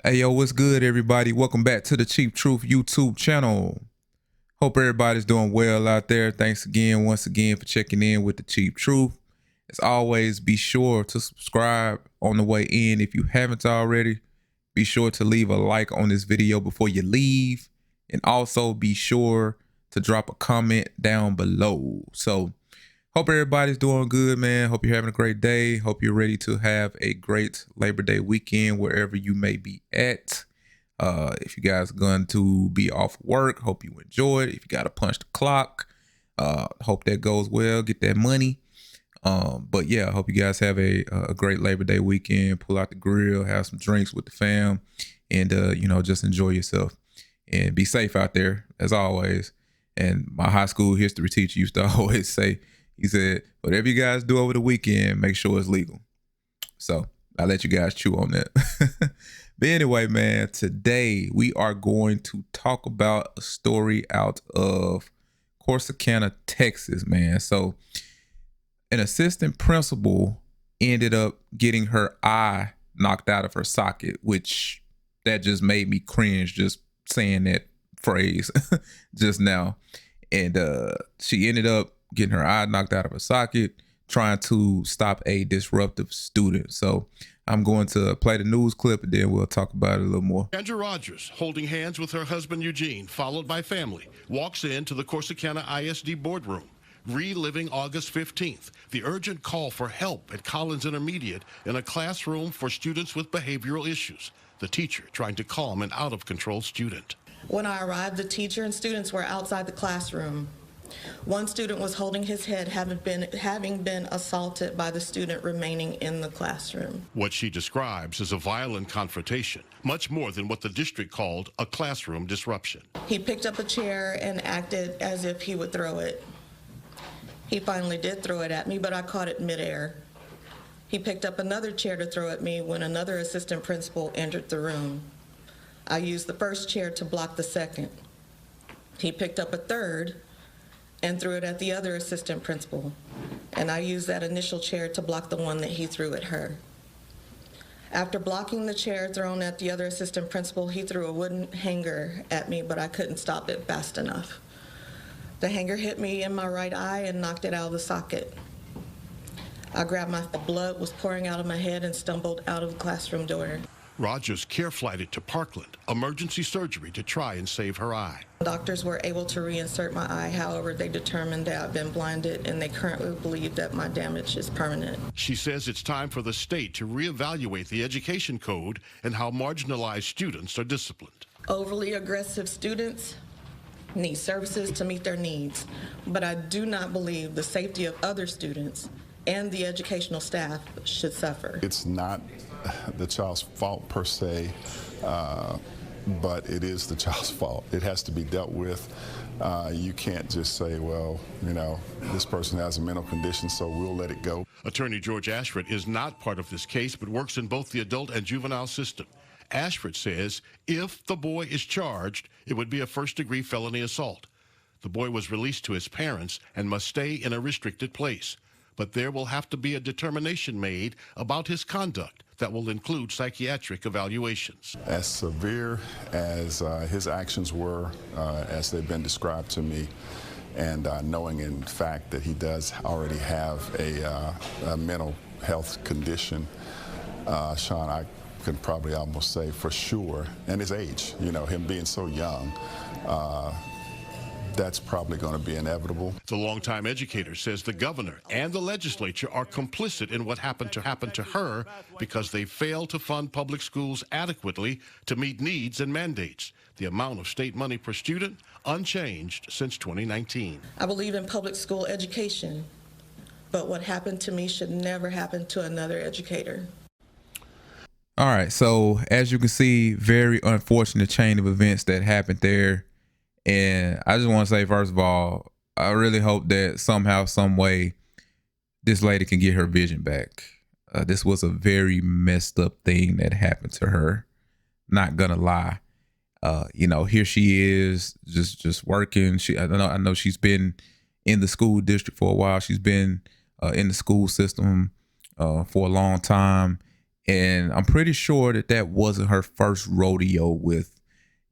Hey, yo, what's good, everybody? Welcome back to the Cheap Truth YouTube channel. Hope everybody's doing well out there. Thanks again, once again, for checking in with the Cheap Truth. As always, be sure to subscribe on the way in. If you haven't already, be sure to leave a like on this video before you leave. And also be sure to drop a comment down below. So, hope everybody's doing good, man. Hope you're having a great day. Hope you're ready to have a great Labor Day weekend wherever you may be at. If you guys are going to be off work, hope you enjoy it. If you got to punch the clock, hope that goes well. Get that money. But yeah, I hope you guys have a great Labor Day weekend. Pull out the grill, have some drinks with the fam, and just enjoy yourself and be safe out there as always. And my high school history teacher used to always say, he said, whatever you guys do over the weekend, make sure it's legal. So I'll let you guys chew on that. But anyway, man, today we are going to talk about a story out of Corsicana, Texas, man. So an assistant principal ended up getting her eye knocked out of her socket, which that just made me cringe just saying that phrase just now. And she ended up getting her eye knocked out of her socket trying to stop a disruptive student. So I'm going to play the news clip and then we'll talk about it a little more. Andrew Rogers, holding hands with her husband Eugene, followed by family, walks into the Corsicana ISD boardroom, reliving August 15th, the urgent call for help at Collins Intermediate in a classroom for students with behavioral issues. The teacher trying to calm an out-of-control student. When I arrived, the teacher and students were outside the classroom. One student was holding his head, having been assaulted by the student remaining in the classroom. What she describes as a violent confrontation, much more than what the district called a classroom disruption. He picked up a chair and acted as if he would throw it. He finally did throw it at me, but I caught it midair. He picked up another chair to throw at me when another assistant principal entered the room. I used the first chair to block the second. He picked up a third and threw it at the other assistant principal, and I used that initial chair to block the one that he threw at her. After blocking the chair thrown at the other assistant principal, he threw a wooden hanger at me, but I couldn't stop it fast enough. The hanger hit me in my right eye and knocked it out of the socket. I grabbed the blood was pouring out of my head and stumbled out of the classroom door. Rogers care flighted to Parkland, emergency surgery to try and save her eye. Doctors were able to reinsert my eye. However, they determined that I've been blinded, and they currently believe that my damage is permanent. She says it's time for the state to reevaluate the education code and how marginalized students are disciplined. Overly aggressive students need services to meet their needs, but I do not believe the safety of other students and the educational staff should suffer. It's not the child's fault per se, but it is the child's fault. It has to be dealt with. You can't just say, well, this person has a mental condition, so we'll let it go. Attorney George Ashford is not part of this case, but works in both the adult and juvenile system. Ashford says if the boy is charged, it would be a first-degree felony assault. The boy was released to his parents and must stay in a restricted place. But there will have to be a determination made about his conduct that will include psychiatric evaluations. As severe as his actions were, as they've been described to me, and knowing in fact that he does already have a mental health condition, Sean, I can probably almost say for sure, and his age, him being so young, that's probably going to be inevitable. The longtime educator says the governor and the legislature are complicit in what happened to her because they failed to fund public schools adequately to meet needs and mandates. The amount of state money per student unchanged since 2019. I believe in public school education, but what happened to me should never happen to another educator. All right. So as you can see, very unfortunate chain of events that happened there. And I just want to say, first of all, I really hope that somehow, some way, this lady can get her vision back. This was a very messed up thing that happened to her. Not gonna lie. Here she is just working. I know she's been in the school district for a while. She's been in the school system for a long time. And I'm pretty sure that that wasn't her first rodeo with,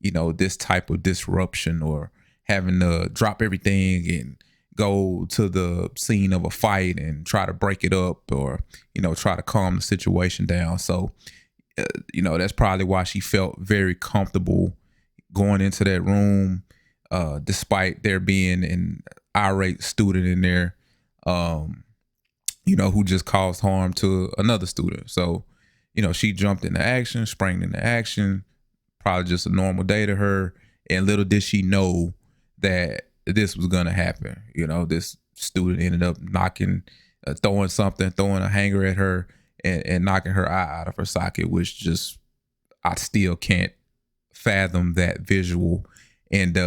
this type of disruption or having to drop everything and go to the scene of a fight and try to break it up or, try to calm the situation down. So, that's probably why she felt very comfortable going into that room, despite there being an irate student in there, who just caused harm to another student. So, she jumped into action, sprang into action, probably just a normal day to her. And little did she know that this was going to happen. This student ended up throwing a hanger at her and knocking her eye out of her socket, which just, I still can't fathom that visual and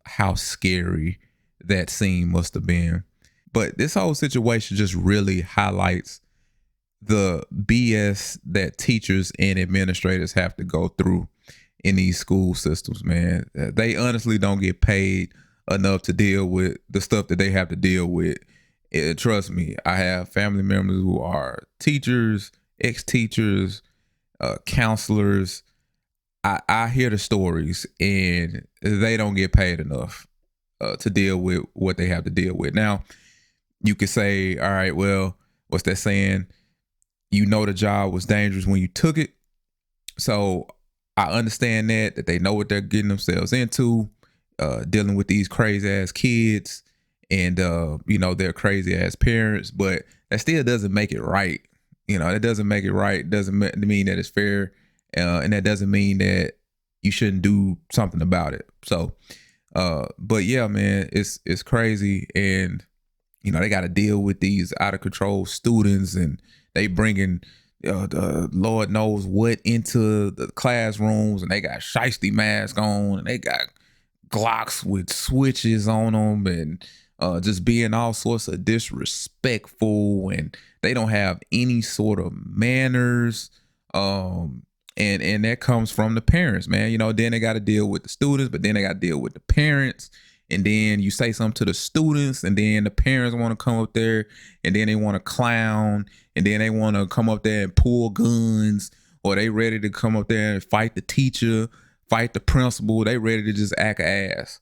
how scary that scene must have been. But this whole situation just really highlights the BS that teachers and administrators have to go through in these school systems, man. They honestly don't get paid enough to deal with the stuff that they have to deal with. Trust me, I have family members who are teachers, ex-teachers, counselors. I hear the stories and they don't get paid enough to deal with what they have to deal with. Now, you could say, all right, well, what's that saying? The job was dangerous when you took it. So I understand that they know what they're getting themselves into, dealing with these crazy ass kids and, their crazy ass parents, but that still doesn't make it right. That doesn't make it right. It doesn't mean that it's fair. And that doesn't mean that you shouldn't do something about it. So, but yeah, man, it's crazy. And, they got to deal with these out of control students and they bringing the Lord knows what into the classrooms, and they got shiesty masks on and they got Glocks with switches on them and just being all sorts of disrespectful, and they don't have any sort of manners. And that comes from the parents, man. Then they got to deal with the students, but then they got to deal with the parents. And then you say something to the students, and then the parents want to come up there, and then they want to clown, and then they want to come up there and pull guns, or they ready to come up there and fight the teacher, fight the principal. They ready to just act ass,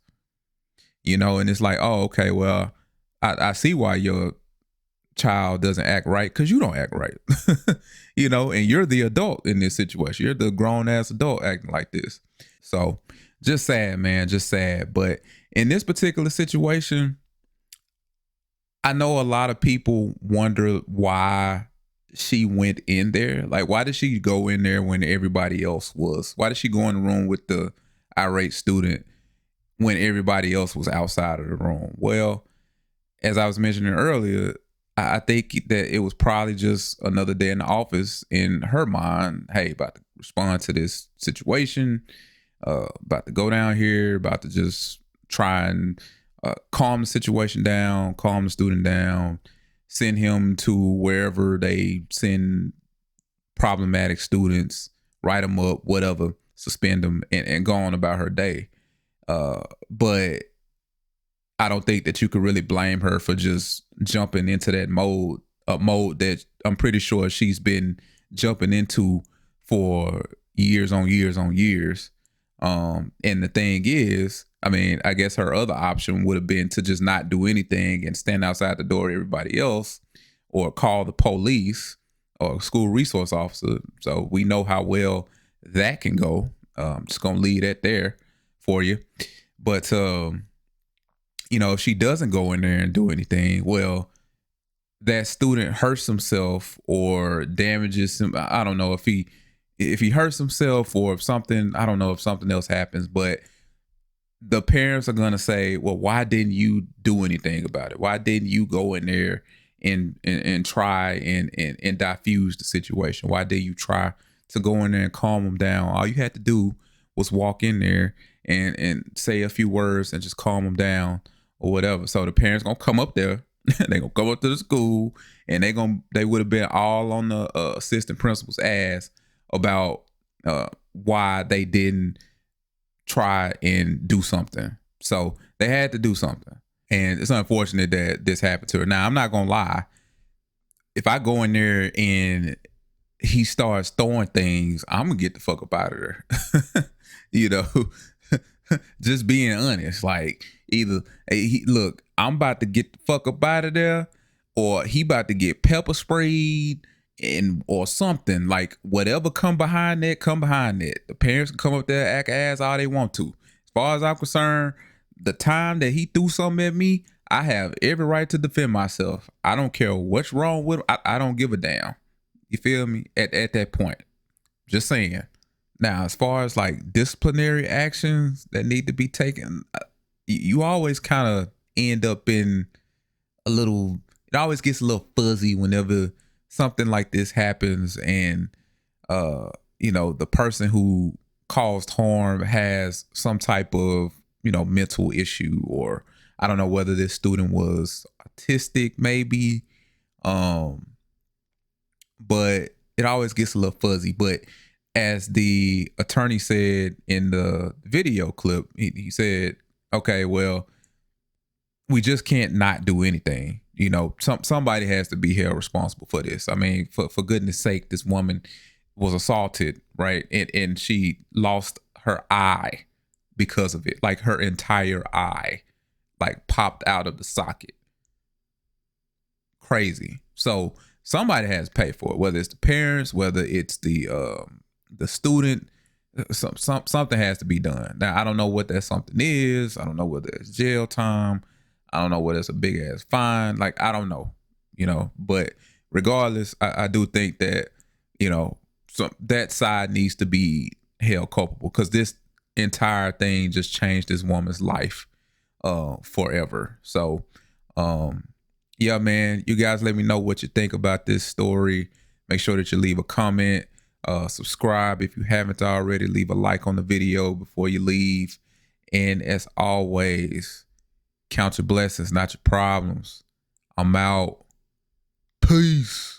and it's like, oh, okay, well, I see why your child doesn't act right, because you don't act right. And you're the adult in this situation. You're the grown ass adult acting like this. So just sad, man, just sad. But in this particular situation, I know a lot of people wonder why she went in there. Like, why did she go in there when everybody else was? Why did she go in the room with the irate student when everybody else was outside of the room? Well, as I was mentioning earlier, I think that it was probably just another day in the office in her mind. Hey, about to respond to this situation, about to go down here, about to just try and calm the situation down, calm the student down, send him to wherever they send problematic students, write them up, whatever, suspend them, and go on about her day. But I don't think that you could really blame her for just jumping into that mode that I'm pretty sure she's been jumping into for years on years on years. And the thing is, I mean, I guess her other option would have been to just not do anything and stand outside the door of everybody else, or call the police or school resource officer. So we know how well that can go. Just gonna leave that there for you. But if she doesn't go in there and do anything, well, that student hurts himself or damages him. I don't know if he hurts himself or if something, I don't know if something else happens, but the parents are going to say, well, why didn't you do anything about it? Why didn't you go in there and try and diffuse the situation? Why did you try to go in there and calm them down? All you had to do was walk in there and say a few words and just calm them down or whatever. So the parents going to come up there. They gonna come up to the school and they would have been all on the assistant principal's ass about why they didn't try and do something. So they had to do something, and it's unfortunate that this happened to her. Now, I'm not gonna lie. If I go in there and he starts throwing things, I'm gonna get the fuck up out of there. You know, just being honest. Like either look, I'm about to get the fuck up out of there, or he about to get pepper sprayed and or something. Like whatever come behind that, come behind that. The parents can come up there, act ass all they want to. As far as I'm concerned, the time that he threw something at me, I have every right to defend myself. I don't care what's wrong with him. I don't give a damn. You feel me? At that point. Just saying. Now, as far as like disciplinary actions that need to be taken, you always kind of end up in a little, it always gets a little fuzzy whenever something like this happens and, you know, the person who caused harm has some type of, you know, mental issue, or I don't know whether this student was autistic maybe, but it always gets a little fuzzy. But as the attorney said in the video clip, he said, okay, well, we just can't not do anything. You know, somebody has to be held responsible for this. I mean, for goodness sake, this woman was assaulted, right? And she lost her eye because of it. Like her entire eye, like popped out of the socket. Crazy. So somebody has to pay for it, whether it's the parents, whether it's the student. Something has to be done. Now I don't know what that something is. I don't know whether it's jail time. I don't know whether it's a big ass fine. Like I don't know, you know. But regardless, I do think that, you know, that side needs to be held culpable, because this entire thing just changed this woman's life forever. So yeah, man, you guys let me know what you think about this story. Make sure that you leave a comment, subscribe if you haven't already, leave a like on the video before you leave. And as always, count your blessings, not your problems. I'm out. Peace.